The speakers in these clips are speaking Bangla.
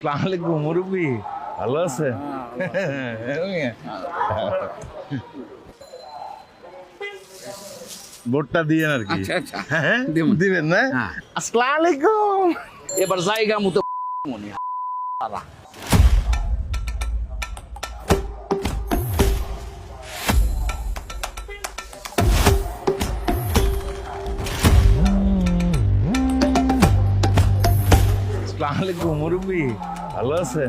আসসালামু আলাইকুম মুরব্বি, ভালো আছে? ভোটটা দিয়ে আর কি। আচ্ছা আচ্ছা হ্যাঁ দিবেন না? হ্যাঁ। আসসালামু আলাইকুম। এবার জায়গা মতো মনে আলা। আসসালামু আলাইকুম মুরব্বি, ভালো আছে?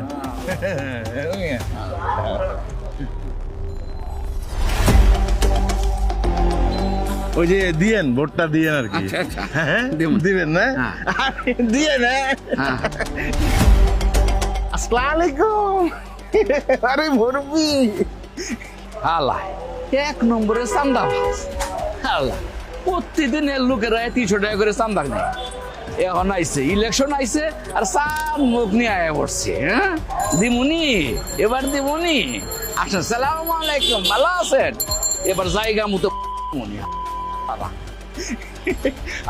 ওই যে দিয়েন, ভোটটা দিয়েন আর কি। আচ্ছা আচ্ছা হ্যাঁ দিমু। দিবেন না? হ্যাঁ। দিয়ে না। হ্যাঁ। আসসালামু আলাইকুম। আরে মুরব্বি, হালাই এক নম্বরে চান্দা হালা প্রতিদিনের লোকেরা 300 টাকা করে চান্দা নেয়। এখন আইছে ইলেকশন আইছে আর সাম মুখ নিয়ে আয়া পড়ছে। হ্যাঁ দিমুনি, এবার দিমুনি। আচ্ছা সালামু আলাইকুম, ভালো আছেন? এবার জায়গা মতো মনে হালা।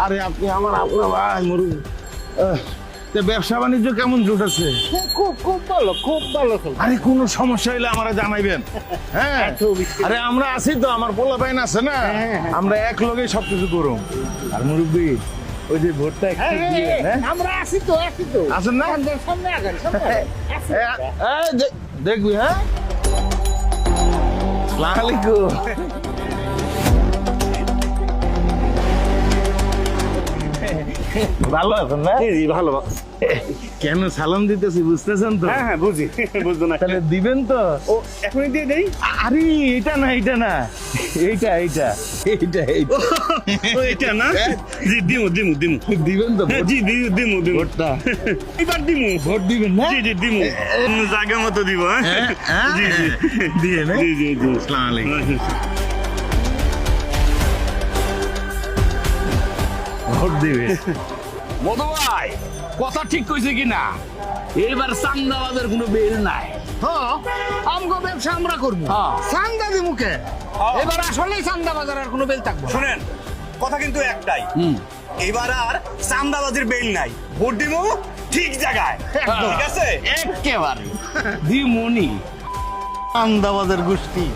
আরে আপনি আমার আপনার ভাই মুরব্বি। ব্যবসা বাণিজ্য কেমন জুটেছে? খুব খুব ভালো, খুব ভালো। আরে কোনো সমস্যা হলে আমরা জানাইবেন। হ্যাঁ আরে আমরা আছি তো, আমার পোলা বাইন আছে না, আমরা এক লগে সবকিছু করুম। আর মুরব্বি ওই যে ভোটটা একটু দিয়েন, হ্যাঁ? আমরা আছি তো, আছি তো। আছেন না? সামনে আগান, সামনে আগান। আছি। দেখবি, হ্যাঁ? আসসালামু আলাইকুম। ভালো আছেন না? জি, ভালো। কেন সালাম দিতেছি বুঝতেছেন তো? হ্যাঁ হ্যাঁ, বুঝি, বুঝতো না। তাহলে দিবেন তো? ও এখনই দিয়ে দেই। আরে এটা না, এটা না, এইটা এইটা এইটা এইটা। ও এটা না? জি, দিমু দিমু দিমু। দিবেন তো? হ্যাঁ, জি দিমু দিমু দিমু। ভোটটা এবার দিমু। ভোট দিবেন না? জি জি দিমু। জায়গা মতো দিব, হ্যাঁ? জি জি দিয়ে না? জি জি জি। আসসালামু আলাইকুম। ভোট দিবে। মধু ভাই কথা ঠিক কইছে কিনা? এবার চান্দাবাদের কোনো বেল নাই। আমগো ব্যবসা আমরা করবো। হ্যাঁ। চান্দা দিমুকে। এবার আসলেই চান্দা বাজার আর কোনো বেল থাকবো না। শুনেন, কথা কিন্তু একটাই। হুম। এবার আর চান্দাবাজির বেল নাই, ভোট দিব ঠিক জায়গায়। ঠিক আছে? একেবারে দিমুনি। আমদাবাদের গোষ্ঠী